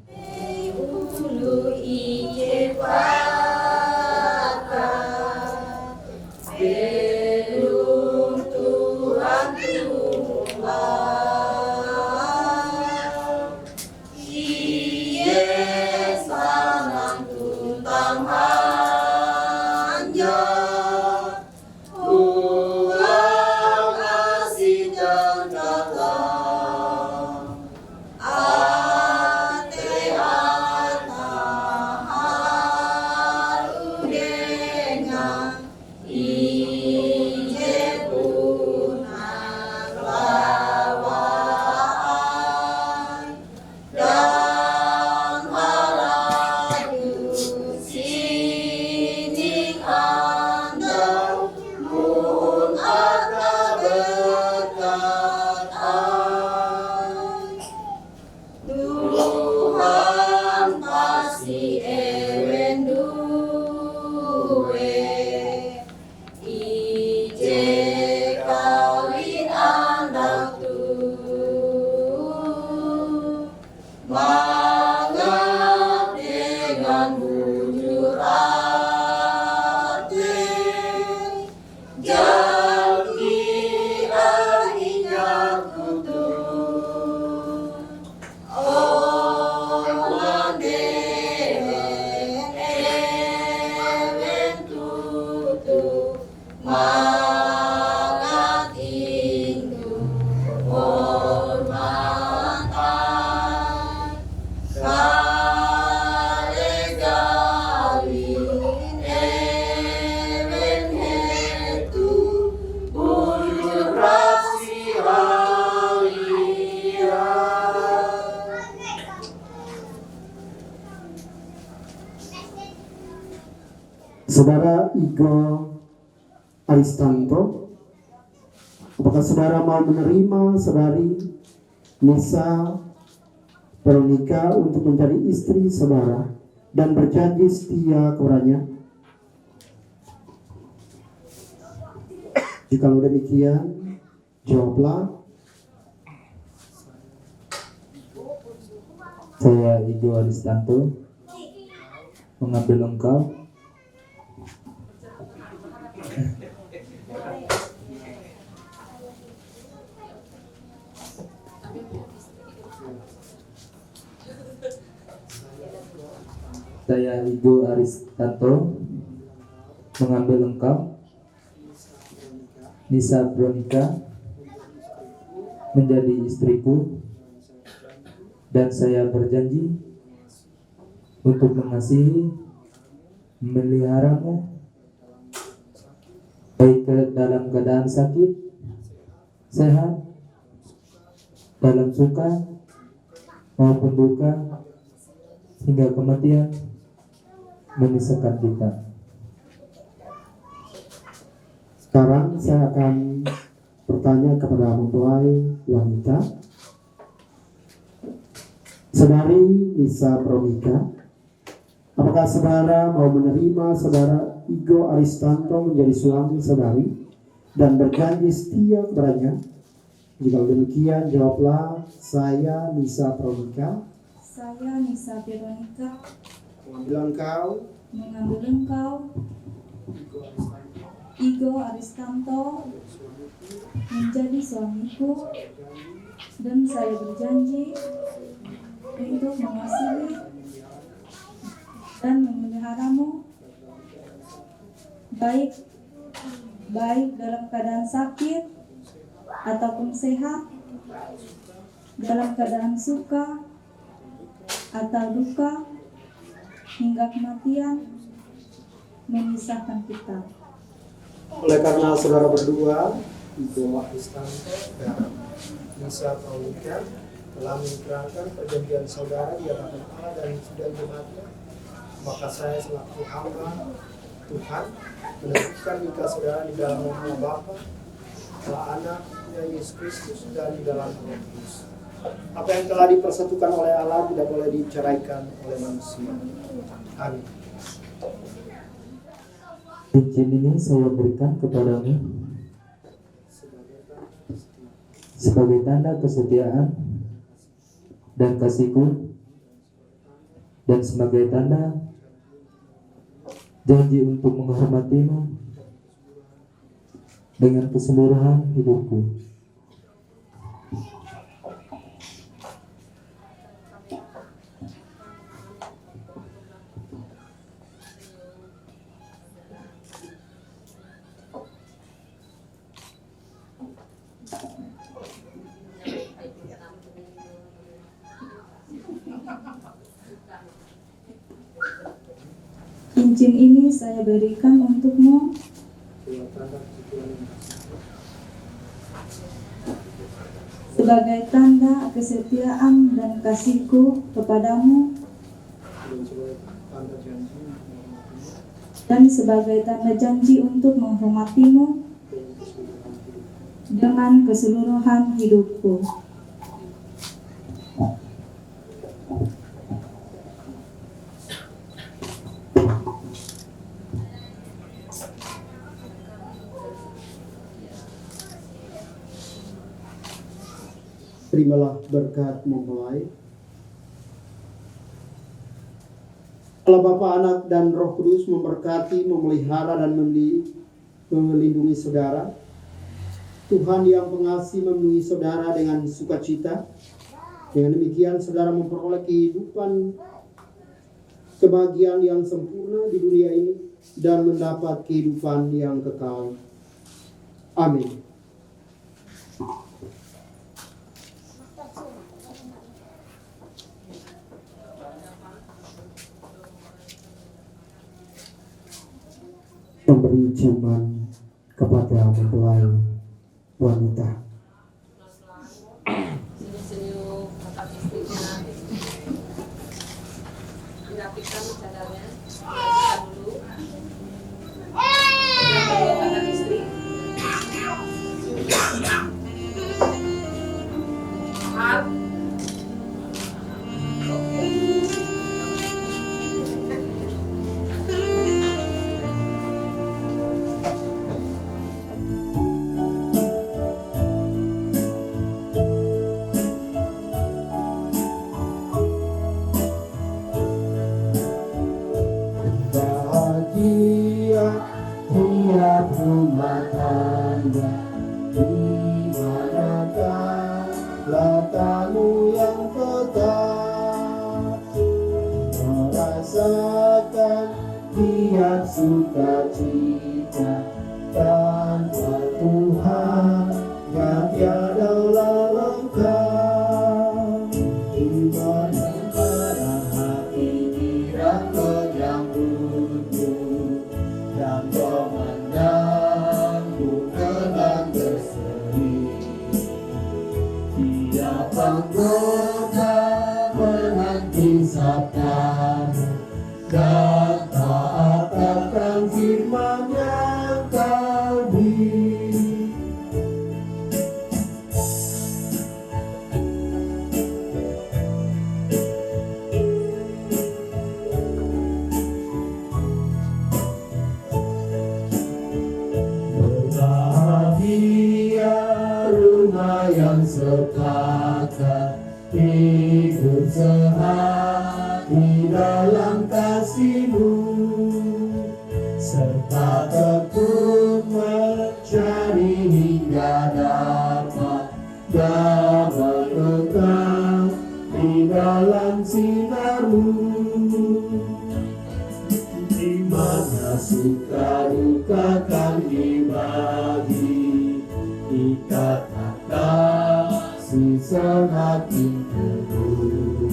B: Saudara Igo Aristanto, apakah saudara mau menerima saudari Nisa Veronica untuk menjadi istri saudara dan berjanji setia kepadanya? Jikalau demikian, jawablah.
I: Saya Igo Aristanto mengambil engkau Saya Igo Aristanto mengambil engkau Nisa Veronica menjadi istriku dan saya berjanji untuk mengasihi, memeliharamu, baik dalam keadaan sakit, sehat, dalam suka maupun duka, hingga kematian memisahkan kita.
B: Sekarang saya akan bertanya kepada mempelai wanita, Saudari Lisa Veronica, apakah saudara mau menerima saudara Igo Aristanto menjadi suami saudari dan berjanji setia kepadanya? Jika demikian, jawablah, saya Lisa Veronica.
J: Saya Nisa Veronica
B: Mengambil engkau
J: Igo Aristanto menjadi suamiku, dan saya berjanji untuk mengasihi dan memeliharamu baik dalam keadaan sakit ataupun sehat, dalam keadaan suka atau duka, hingga kematian memisahkan kita.
B: oleh karena saudara berdua, Igo Aristanto dan Lisa Veronica, telah mengikrarkan perjanjian saudara di hadapan Allah dan sudah jemaatnya, maka saya selaku hamba Tuhan menentukan nikah saudara di dalam nama Bapa, Anak, dan Yesus Kristus, dan di dalam Roh Kudus. Apa yang telah dipersatukan oleh Allah tidak boleh diceraikan oleh manusia. Amin.
I: Cincin ini saya berikan kepadamu sebagai tanda kesetiaan dan kasihku, dan sebagai tanda janji untuk menghormatimu dengan keseluruhan hidupku.
J: Cincin ini saya berikan untukmu sebagai tanda kesetiaan dan kasihku kepadamu, dan sebagai tanda janji untuk menghormatimu dengan keseluruhan hidupku.
B: Terimalah berkat mempelai. Allah Bapa, Anak, dan Roh Kudus memberkati, memelihara, dan melindungi saudara. Tuhan yang pengasih memenuhi saudara dengan sukacita. Dengan demikian saudara memperoleh kehidupan, kebahagiaan yang sempurna di dunia ini, dan mendapat kehidupan yang kekal. Amin. Memberi ciuman kepada mempelai wanita.
H: Senyum-senyum kakak istrinya, dirapikan cadarnya, dirapikan dulu. Kakak istri. Mahal.
B: Bahagia tiap rumah tangga, di manakah letakmu yang tetap, merasakan tiap sukacita tanpa Tuhan yang tiada lengkap. Di
C: kata sangat teduh.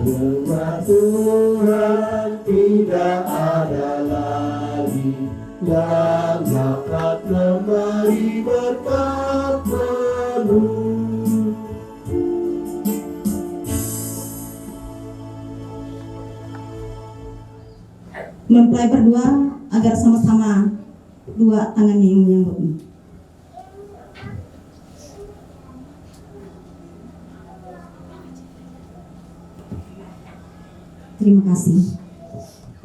C: Yang Tuhan tidak ada lagi yang dapat memberi berkat penuh.
J: Mempelai berdua agar sama-sama dua tangannya yang menyambut. Terima kasih.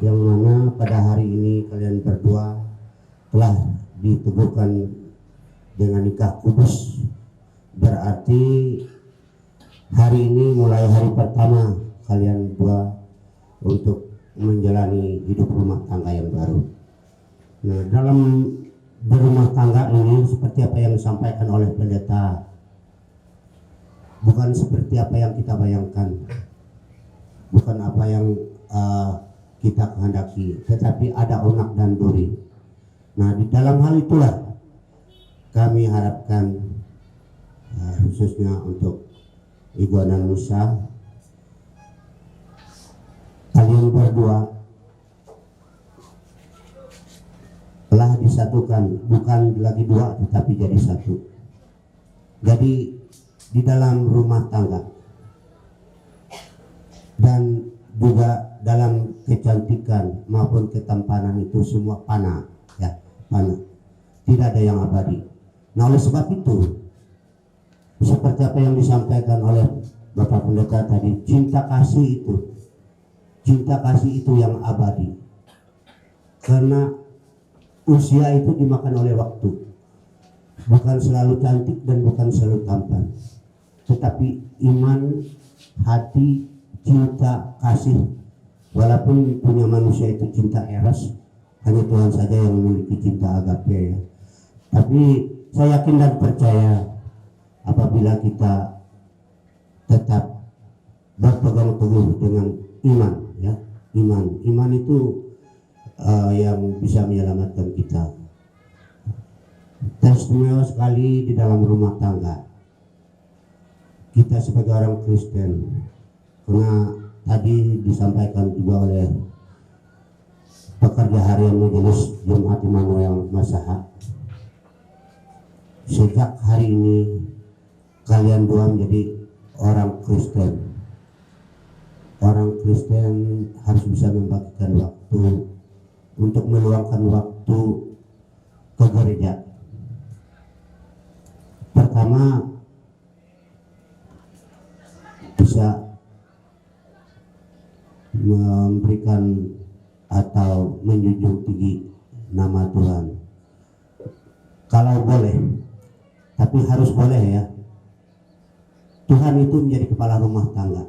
D: Yang mana pada hari ini kalian berdua telah diteguhkan dengan nikah kudus. Berarti hari ini mulai hari pertama kalian berdua untuk menjalani hidup rumah tangga yang baru. Nah, dalam berumah tangga ini seperti apa yang disampaikan oleh pendeta, bukan seperti apa yang kita bayangkan, bukan apa yang kita kehendaki, tetapi ada onak dan duri. Nah, di dalam hal itulah kami harapkan khususnya untuk Ibu dan Nusa, kalian berdua telah disatukan, bukan lagi dua tetapi jadi satu. Jadi di dalam rumah tangga dan juga dalam kecantikan maupun ketampanan itu semua panah, ya, panah. Tidak ada yang abadi. Nah, oleh sebab itu seperti apa yang disampaikan oleh Bapak Pendeta tadi, cinta kasih itu yang abadi. Karena usia itu dimakan oleh waktu. Bukan selalu cantik dan bukan selalu tampan. Tetapi iman, hati, cinta, kasih. Walaupun punya manusia itu cinta eros, hanya Tuhan saja yang memiliki cinta agape, ya. Tapi saya yakin dan percaya apabila kita tetap berpegang teguh dengan iman, ya, iman itu yang bisa menyelamatkan kita. Teristimewa sekali di dalam rumah tangga kita sebagai orang Kristen, karena tadi disampaikan juga oleh pekerja harian Majelis Jemaat Immanuel Masaha, sejak hari ini kalian dua menjadi orang Kristen. Orang Kristen harus bisa membagikan waktu untuk meluangkan waktu ke gereja. Pertama, bisa memberikan atau menjunjung tinggi nama Tuhan. Kalau boleh, tapi harus boleh, ya. Tuhan itu menjadi kepala rumah tangga.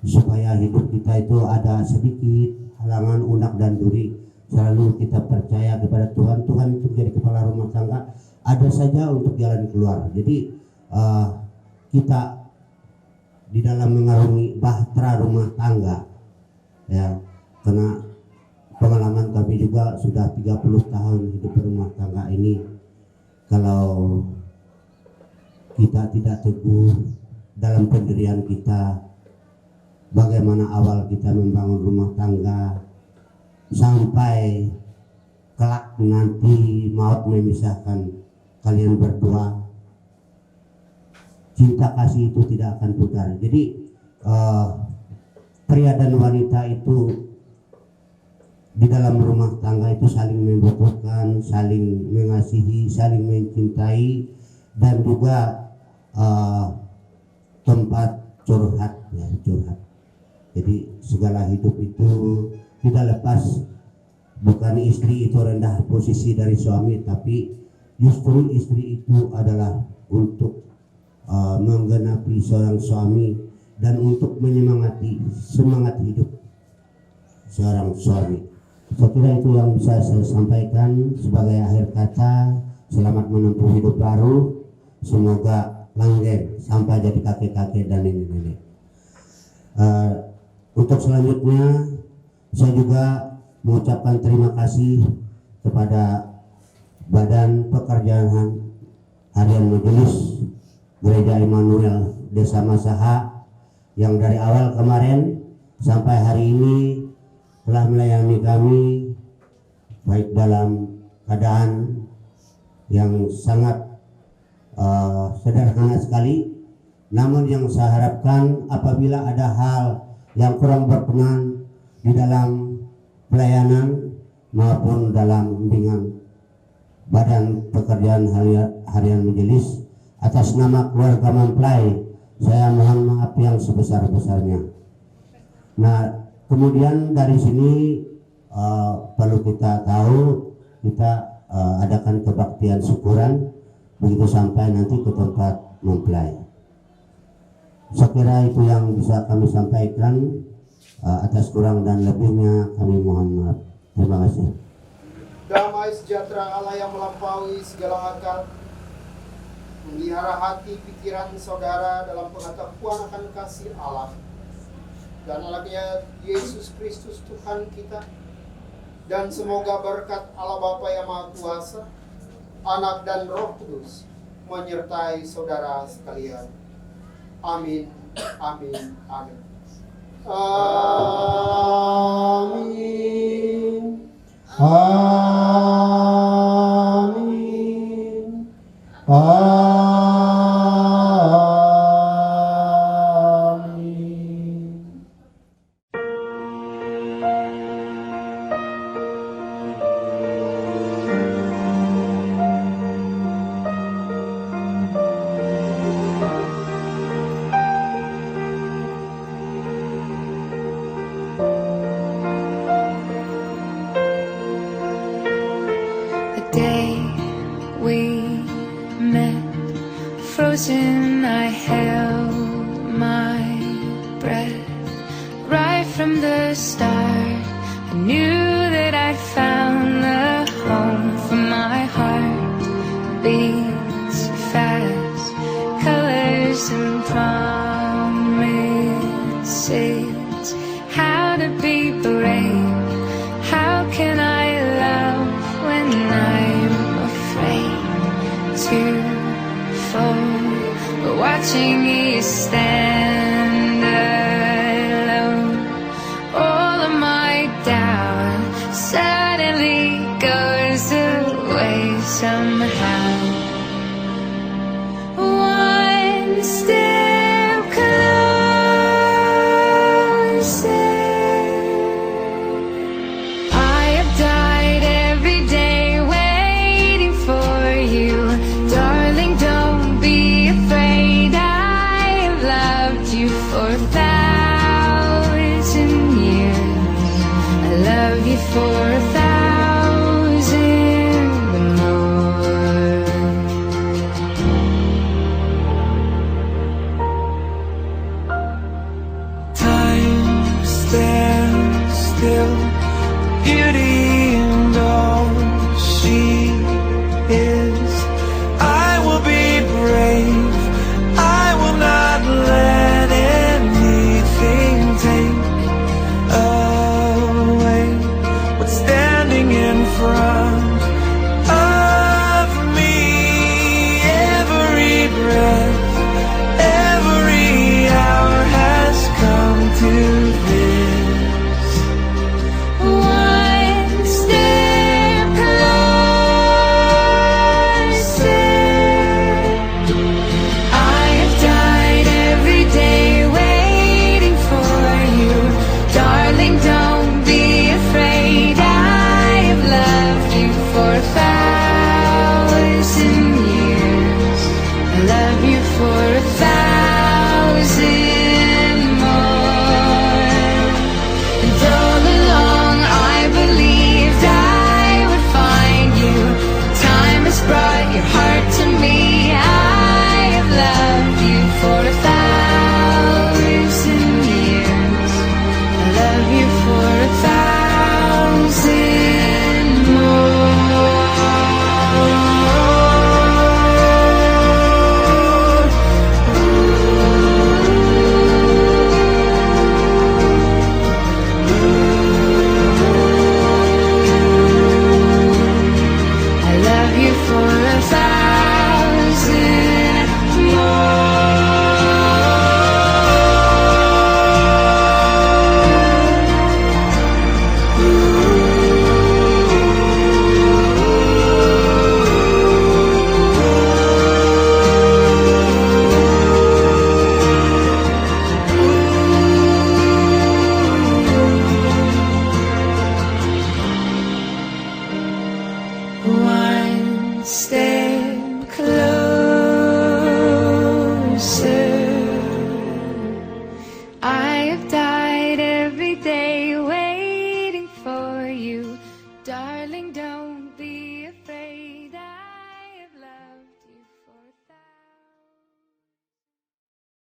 D: Supaya hidup kita itu ada sedikit halangan, unak dan duri, selalu kita percaya kepada Tuhan. Tuhan itu menjadi kepala rumah tangga, ada saja untuk jalan keluar. Jadi kita di dalam mengarungi bahtera rumah tangga, ya, karena pengalaman kami juga sudah 30 tahun hidup rumah tangga ini. Kalau kita tidak teguh dalam pendirian kita, bagaimana awal kita membangun rumah tangga sampai kelak nanti maut memisahkan kalian berdua, cinta kasih itu tidak akan pudar. Jadi pria dan wanita itu di dalam rumah tangga itu saling membutuhkan, saling mengasihi, saling mencintai, dan juga tempat curhat, ya, curhat. Jadi segala hidup itu tidak lepas, bukan istri itu rendah posisi dari suami, tapi justru istri itu adalah untuk menggenapi seorang suami dan untuk menyemangati semangat hidup seorang suami. Saya kira itu yang bisa saya sampaikan sebagai akhir kata. Selamat menempuh hidup baru, semoga langgeng sampai jadi kakek-kakek dan nenek-nenek. Untuk selanjutnya saya juga mengucapkan terima kasih kepada Badan Pekerjaan Harian Majelis Gereja Immanuel Desa Masaha yang dari awal kemarin sampai hari ini telah melayani kami baik dalam keadaan yang sangat sederhana sekali, namun yang saya harapkan apabila ada hal yang kurang berkenan di dalam pelayanan maupun dalam bimbingan Badan Pekerjaan Harian Majelis, atas nama keluarga mempelai saya mohon maaf yang sebesar-besarnya. Nah, kemudian dari sini perlu kita tahu, kita adakan kebaktian syukuran begitu sampai nanti ke tempat mempelai. Saya kira itu yang bisa kami sampaikan. Atas kurang dan lebihnya kami mohon maaf. Terima kasih.
K: Damai sejahtera Allah yang melampaui segala akal melihara hati pikiran saudara dalam pengetahuan akan kasih Allah dan anaknya Yesus Kristus Tuhan kita, dan semoga berkat Allah Bapa yang Maha Kuasa, Anak dan Roh Kudus menyertai saudara sekalian. Amin, amin, amin. Amin. Amin. Amin.
H: The day we met, frozen, I held my breath. Right from the start, I knew that I'd found the home for my heart. Beats fast, colors and promises. How to be brave, how can I love when I'm afraid to fall? But watching you stand alone, all of my doubt suddenly goes away somehow.